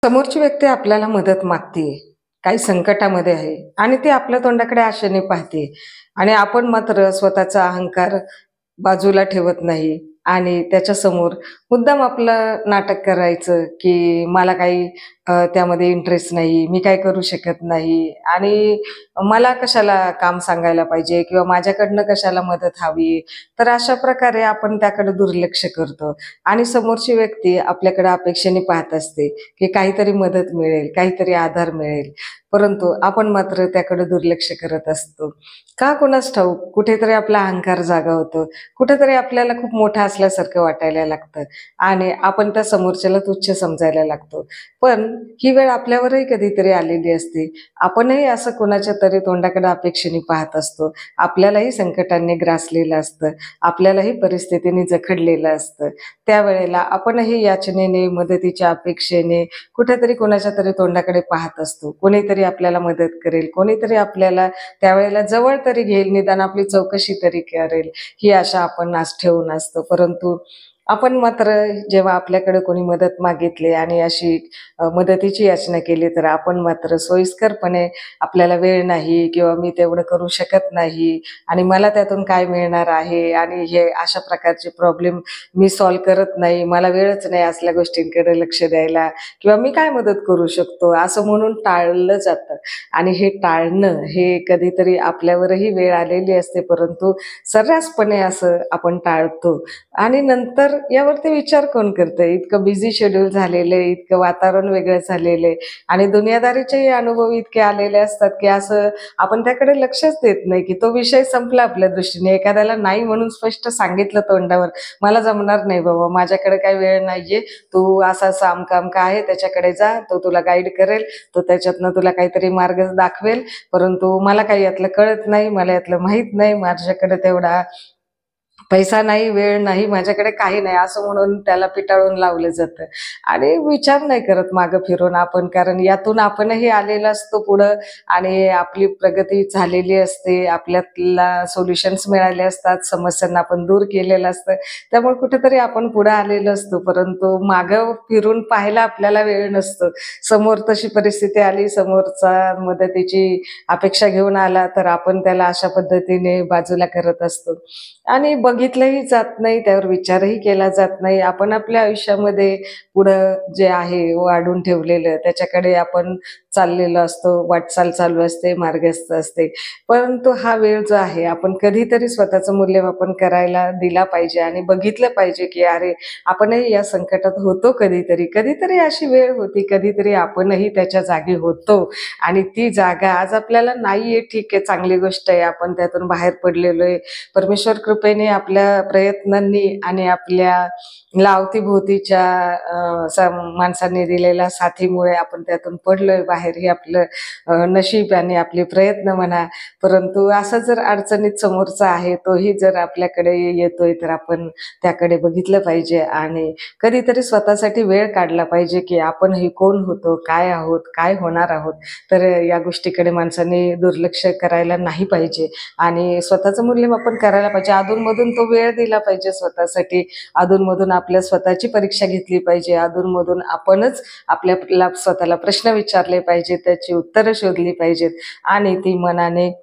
समोरची व्यक्ती आपल्याला मदत मागतीये, काही संकटामध्ये आहे आणि ती आपल्या तोंडाकडे आशेने पाहते आणि आपण मात्र स्वतःचा अहंकार बाजूला ठेवत नाही आणि त्याच्यासमोर मुद्दाम आपलं नाटक करायचं, की मला काही त्यामध्ये इंटरेस्ट नाही, मी काही करू शकत नाही आणि मला कशाला काम सांगायला पाहिजे किंवा माझ्याकडनं कशाला मदत हवी. तर अशा प्रकारे आपण त्याकडे दुर्लक्ष करतो आणि समोरची व्यक्ती आपल्याकडे अपेक्षेने पाहत असते, की काहीतरी मदत मिळेल, काहीतरी आधार मिळेल. परंतु आपण मात्र त्याकडे दुर्लक्ष करत असतो. का कुणास ठाऊक? कुठेतरी आपला अहंकार जागा होतो. कुठेतरी आपल्याला खूप मोठं असल्यासारखं वाटायला लागतं आणि आपण त्या समोरच्याला तुच्छ समजायला लागतो. पण ही वेळ आपल्यावरही कधीतरी आलेली असते. आपणही असं कोणाच्या तरी तोंडाकडे अपेक्षेने पाहत असतो. आपल्यालाही संकटांनी ग्रासलेलं असतं. आपल्यालाही परिस्थितीने जखडलेलं असतं. त्यावेळेला आपणही याचनेने, मदतीच्या अपेक्षेने कुठेतरी कोणाच्या तरी तोंडाकडे पाहत असतो. कोणीतरी आपल्याला मदत करेल, कोणीतरी आपल्याला त्यावेळेला जवळ तरी घेईल, निदान आपली चौकशी तरी करेल, ही आशा आपण ठेवून असतो. परंतु आपण मात्र जेव्हा आपल्याकडे कोणी मदत मागितली आणि अशी मदतीची याचना केली, तर आपण मात्र सोयीस्करपणे आपल्याला वेळ नाही किंवा मी तेवढं करू शकत नाही आणि मला त्यातून काय मिळणार आहे आणि हे अशा प्रकारचे प्रॉब्लेम मी सॉल्व्ह करत नाही, मला वेळच नाही असल्या गोष्टींकडे लक्ष द्यायला किंवा मी काय मदत करू शकतो, असं म्हणून टाळलं जातं. आणि हे टाळणं हे कधीतरी आपल्यावरही वेळ आलेली असते, परंतु सर्रासपणे असं आपण टाळतो आणि नंतर यावरती विचार कोण करतं? इतकं बिझी शेड्यूल झालेलं आहे, इतकं वातावरण वेगळं झालेलं आहे आणि दुनियादारीचेही अनुभव इतके आलेले असतात, की असं आपण त्याकडे लक्षच देत नाही, की तो विषय संपला आपल्या दृष्टीने. एखाद्याला नाही म्हणून स्पष्ट सांगितलं तोंडावर, "मला जमणार नाही बाबा, माझ्याकडे काही वेळ नाहीये. तू असं-असं अमकं-अमकं आहे, त्याच्याकडे जा. तो तुला गाईड करेल. तो त्याच्यातनं तुला काहीतरी मार्ग दाखवेल. परंतु मला काही यातलं कळत नाही, मला यातलं माहीत नाही. माझ्याकडे तेवढा पैसा नाही, वेळ नाही, माझ्याकडे काही नाही, असं म्हणून त्याला पिटाळून लावलं जातं आणि विचार नाही करत मागं फिरून आपण. कारण यातून आपणही आलेलो असतो पुढं आणि आपली प्रगती झालेली असते. आपल्याला सोल्युशन्स मिळाले असतात, समस्यांना आपण दूर केलेलं असतं. त्यामुळे कुठेतरी आपण पुढे आलेलो असतो. परंतु मागं फिरून पाहायला आपल्याला वेळ नसतो. समोर तशी परिस्थिती आली, समोरचा मदतीची अपेक्षा घेऊन आला, तर आपण त्याला अशा पद्धतीने बाजूला करत असतो आणि बघितलंही जात नाही, त्यावर विचारही केला जात नाही. आपण आपल्या आयुष्यामध्ये पुढं जे आहे वाढून ठेवलेलं त्याच्याकडे आपण चाललेलो असतो, वाटचाल चालू असते, मार्गस्थ असते. परंतु हा वेळ जो आहे आपण कधीतरी स्वतःचं मूल्यमापन करायला दिला पाहिजे आणि बघितलं पाहिजे, की अरे आपणही या संकटात होतो कधीतरी. कधीतरी अशी वेळ होती, कधीतरी आपणही त्याच्या जागी होतो आणि ती जागा आज आपल्याला नाहीये. ठीक आहे, चांगली गोष्ट आहे, आपण त्यातून बाहेर पडलेलो आहे. परमेश्वर कृपेने आपल्या प्रयत्नांनी आणि आपल्या अवतीभोवतीच्या माणसांनी दिलेल्या साथीमुळे आपण त्यातून पडलोय बाहेर, हे आपलं नशीब आणि आपले प्रयत्न म्हणा. परंतु असं जर अडचणीत समोरचा आहे, तोही जर आपल्याकडे येतोय, तर आपण त्याकडे बघितलं पाहिजे आणि कधीतरी स्वतःसाठी वेळ काढला पाहिजे, की आपण हे कोण होतो, काय आहोत, काय होणार आहोत. तर या गोष्टीकडे माणसांनी दुर्लक्ष करायला नाही पाहिजे आणि स्वतःचं मूल्यमापन करायला पाहिजे. अधूनमधून तो वेळ दिला पाहिजे स्वतःसाठी. अधूनमधून आपल्या स्वतःची परीक्षा घेतली पाहिजे. अधूनमधून आपणच आपल्याला स्वतःला प्रश्न विचारले पाहिजेत, त्याची उत्तरं शोधली पाहिजेत आणि ती मनाने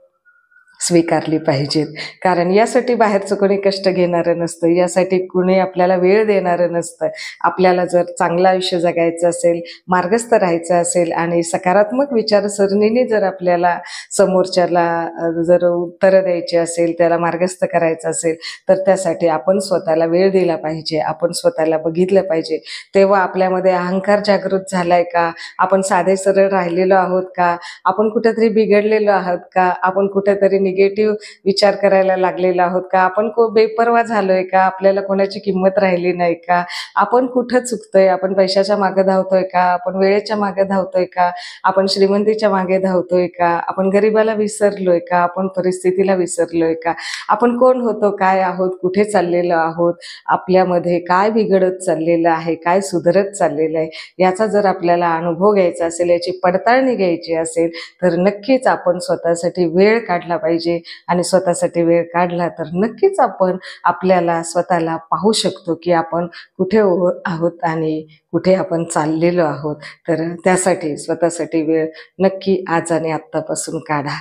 स्वीकारली पाहिजेत. कारण यासाठी बाहेरचं कोणी कष्ट घेणारं नसतं, यासाठी कुणी आपल्याला वेळ देणारं नसतं. आपल्याला जर चांगलं आयुष्य जगायचं असेल, मार्गस्थ राहायचं असेल आणि सकारात्मक विचारसरणीने जर आपल्याला समोरच्याला जर उत्तरं द्यायची असेल, त्याला मार्गस्थ करायचं असेल, तर त्यासाठी आपण स्वतःला वेळ दिला पाहिजे. आपण स्वतःला बघितलं पाहिजे. तेव्हा आपल्यामध्ये अहंकार जागृत झालाय का? आपण साधे सरळ राहिलेलो आहोत का? आपण कुठेतरी बिघडलेलो आहोत का? आपण कुठेतरी निगेटिव्ह विचार करायला लागलेलो आहोत का? आपण बेपर्वा झालोय का? आपल्याला कोणाची किंमत राहिली नाही का? आपण कुठं चुकतोय? आपण पैशाच्या मागे धावतोय का? आपण वेळेच्या मागे धावतोय का? आपण श्रीमंतीच्या मागे धावतोय का? आपण गरिबाला विसरलोय का? आपण परिस्थितीला विसरलोय का? आपण कोण होतो, काय आहोत, कुठे चाललेलो आहोत, आपल्यामध्ये काय बिघडत चाललेलं आहे, काय सुधारत चाललेलं आहे, याचा जर आपल्याला अनुभव घ्यायचा असेल, याची पडताळणी घ्यायची असेल, तर नक्कीच आपण स्वतःसाठी वेळ काढला पाहिजे. पाहिजे आणि स्वतःसाठी वेळ काढला तर नक्कीच आपण आपल्याला स्वतःला पाहू शकतो की आपण कुठे आहोत आणि कुठे आपण चाललेलो आहोत. तर त्यासाठी स्वतःसाठी वेळ नक्की आज आणि आत्तापासून काढा.